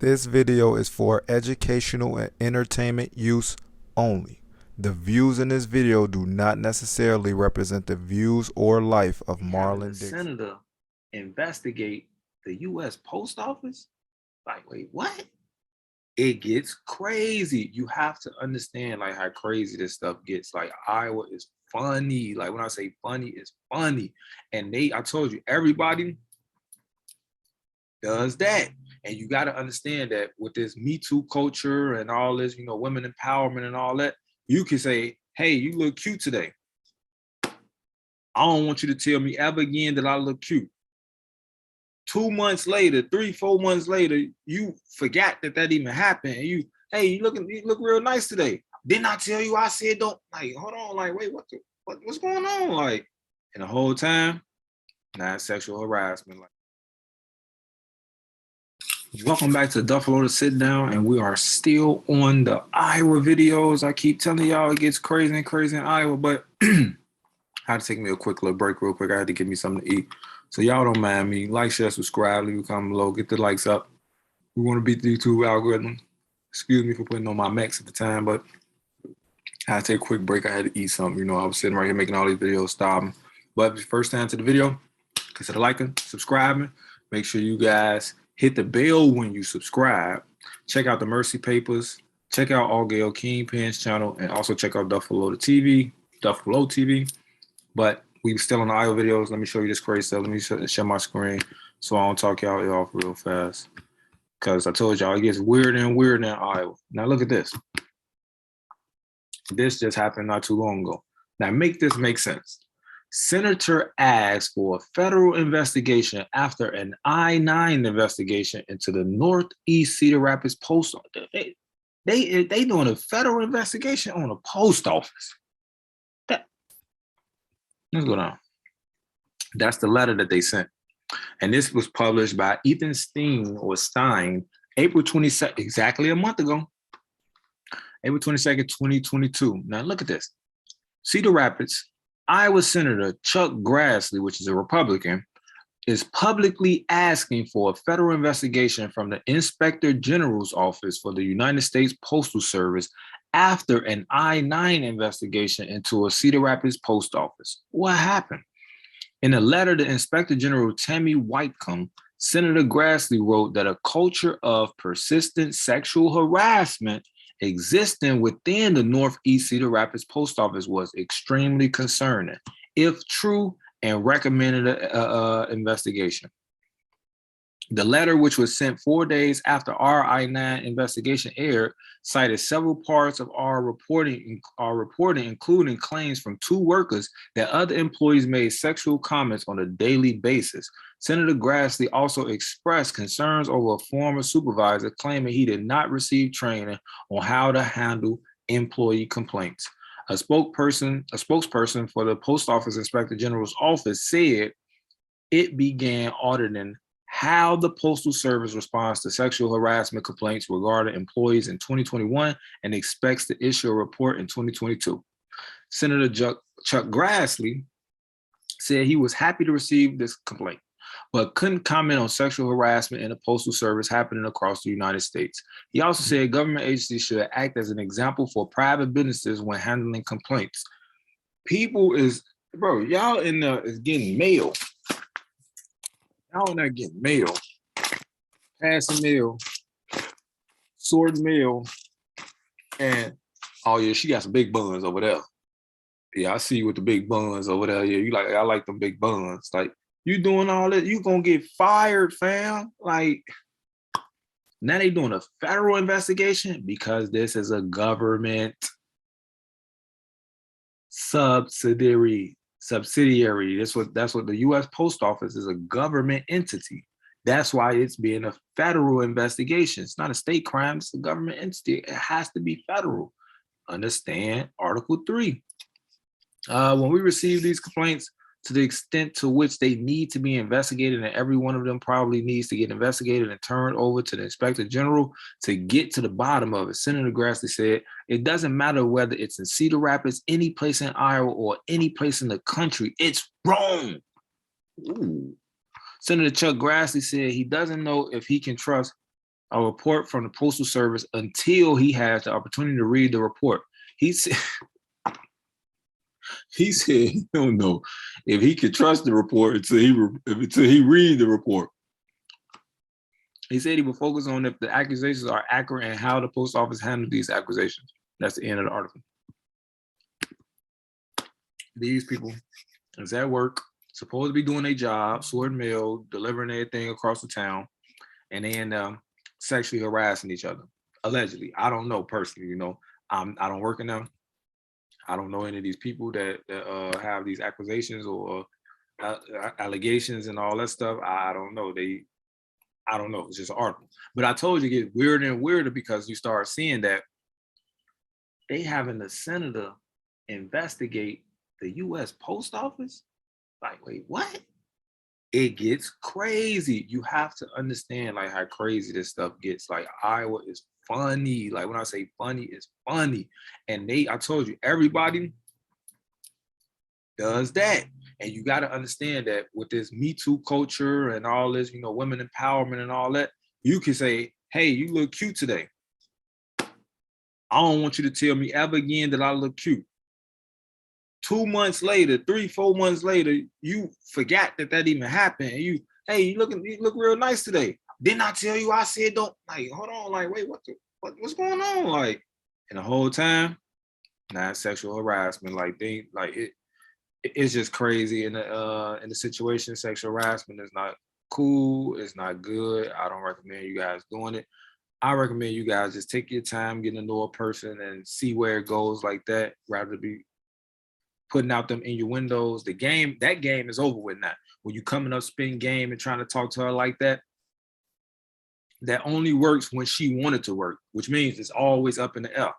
This video is for educational and entertainment use only. The views in this video do not necessarily represent the views or life of Having a Marlon Dixon. senator investigate the U.S. Post Office? Like, wait, what? It gets crazy. You have to understand like how crazy this stuff gets. Like Iowa is funny. Like when I say funny, it's funny. And I told you, everybody does that. And you got to understand that with this Me Too culture and all this, women empowerment and all that, you can say, hey, you look cute today. I don't want you to tell me ever again that I look cute. 2 months later, 3-4 months later, you forgot that even happened. And you look real nice today. Didn't I tell you I said don't, like, hold on, like, wait, what's going on? Like, and the whole time, not sexual harassment. Like, welcome back to Duffle LO to Sit Down, and we are still on the Iowa videos. I keep telling y'all it gets crazy and crazy in Iowa, but I had to take me a quick little break real quick. I had to get me something to eat. So y'all don't mind me. Like, share, subscribe, leave a comment below, get the likes up. We want to beat the YouTube algorithm. Excuse me for putting on my Max at the time, but I had to take a quick break. I had to eat something. I was sitting right here making all these videos, stopping. But if it's first time to the video, consider liking, subscribing. Make sure you guys hit the bell when you subscribe. Check out the Mercy Papers. Check out All Kingpins channel, and also check out Duffle LO TV, Duffle LO TV. But we still on the Iowa videos. Let me show you this crazy stuff. Let me share my screen so I don't talk y'all off real fast. Because I told y'all it gets weirder and weirder in Iowa. Now look at this. This just happened not too long ago. Now make this make sense. Senator asked for a federal investigation after an I-9 investigation into the Northeast Cedar Rapids post office. They doing a federal investigation on a post office. Let's go down. That's the letter that they sent. And this was published by Ethan Stein, April 22nd, exactly a month ago. April 22nd, 2022. Now look at this. Cedar Rapids, Iowa Senator Chuck Grassley, which is a Republican, is publicly asking for a federal investigation from the Inspector General's Office for the United States Postal Service after an I-9 investigation into a Cedar Rapids post office. What happened? In a letter to Inspector General Tammy Whitcomb, Senator Grassley wrote that a culture of persistent sexual harassment existing within the Northeast Cedar Rapids post office was extremely concerning, if true, and recommended an investigation. The letter, which was sent 4 days after our I-9 investigation aired, cited several parts of our reporting, including claims from 2 workers that other employees made sexual comments on a daily basis. Senator Grassley also expressed concerns over a former supervisor claiming he did not receive training on how to handle employee complaints. A spokesperson for the Post Office Inspector General's office said it began auditing how the Postal Service responds to sexual harassment complaints regarding employees in 2021 and expects to issue a report in 2022. Senator Chuck Grassley said he was happy to receive this complaint, but couldn't comment on sexual harassment in the Postal Service happening across the United States. He also said government agencies should act as an example for private businesses when handling complaints. People is, bro, y'all in there is getting mail. Y'all not getting mail, passing mail, sorting mail, and oh yeah, she got some big buns over there. Yeah, I see you with the big buns over there. Yeah, you like, I like them big buns. Like, you doing all that, you gonna get fired, fam. Like, now they doing a federal investigation because this is a government subsidiary. That's what the U.S. Post Office is, a government entity. That's why it's being a federal investigation. It's not a state crime, it's a government entity. It has to be federal. Understand Article 3. When we receive these complaints, to the extent to which they need to be investigated, and every one of them probably needs to get investigated and turned over to the Inspector General to get to the bottom of it. Senator Grassley said, it doesn't matter whether it's in Cedar Rapids, any place in Iowa, or any place in the country, it's wrong. Ooh. Senator Chuck Grassley said he doesn't know if he can trust a report from the Postal Service until he has the opportunity to read the report. He said he don't know if he could trust the report until he read the report. He said he will focus on if the accusations are accurate and how the post office handled these accusations. That's the end of the article. These people is at work, supposed to be doing their job, sorting mail, delivering everything across the town, and they end up sexually harassing each other. Allegedly. I don't know personally, I don't work in them. I don't know any of these people that have these accusations or allegations and all that stuff. I don't know. I don't know. It's just an article. But I told you it gets weirder and weirder because you start seeing that they having the senator investigate the U.S. Post Office. Like, wait, what? It gets crazy. You have to understand like how crazy this stuff gets. Like Iowa is funny. Like when I say funny, it's funny. And I told you, everybody does that. And you got to understand that with this Me Too culture and all this, women empowerment and all that, you can say, hey, you look cute today. I don't want you to tell me ever again that I look cute. 2 months later, 3-4 months later, you forgot that even happened. And you look real nice today. Didn't I tell you I said don't, like, hold on, like, wait, what's going on? Like, and the whole time, not sexual harassment. Like it's just crazy in the situation. Sexual harassment is not cool. It's not good. I don't recommend you guys doing it. I recommend you guys just take your time getting to know a person and see where it goes like that, rather than be putting out them innuendos. That game is over with now. When you coming up spin game and trying to talk to her like that, that only works when she wanted to work, which means it's always up in the air.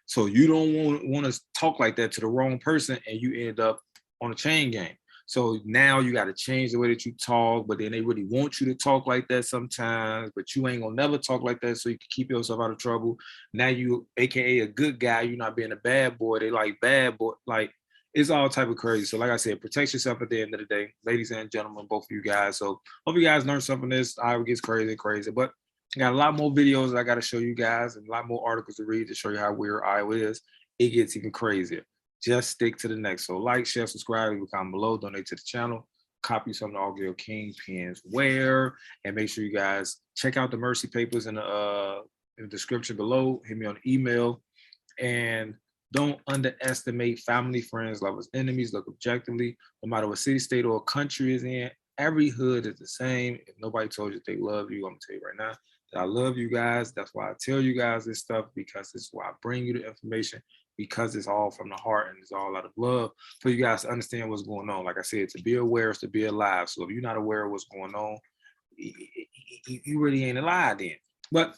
So you don't want to talk like that to the wrong person and you end up on a chain game. So now you got to change the way that you talk, but then they really want you to talk like that sometimes, but you ain't gonna never talk like that so you can keep yourself out of trouble. Now you, AKA a good guy, you're not being a bad boy. They like bad boy, like it's all type of crazy. So like I said, protect yourself at the end of the day, ladies and gentlemen, both of you guys. So hope you guys learned something from this. Iowa gets crazy, but I got a lot more videos I got to show you guys and a lot more articles to read to show you how weird Iowa is. It gets even crazier. Just stick to the next. So like, share, subscribe, leave a comment below, donate to the channel, copy some of the Audio Kingpins wear, and make sure you guys check out the Mercy papers in the description below. Hit me on email, and don't underestimate family, friends, lovers, enemies. Look objectively. No matter what city, state, or country is in, every hood is the same. If nobody told you they love you, I'm gonna tell you right now that I love you guys. That's why I tell you guys this stuff, because it's why I bring you the information, because it's all from the heart and it's all out of love for you guys to understand what's going on. Like I said, to be aware is to be alive. So if you're not aware of what's going on, you really ain't alive then. But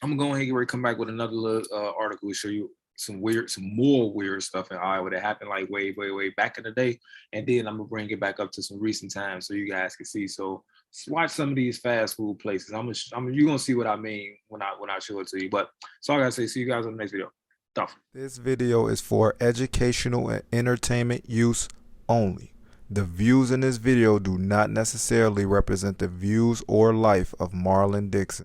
I'm going to go ahead and come back with another little article to show you some more weird stuff in Iowa that happened like way back in the day. And then I'm gonna bring it back up to some recent times so you guys can see. So watch some of these fast food places. You're gonna see what I mean when I show it to you. But so I gotta say, see you guys on the next video. Duffle. This video is for educational and entertainment use only. The views in this video do not necessarily represent the views or life of Marlon Dixon.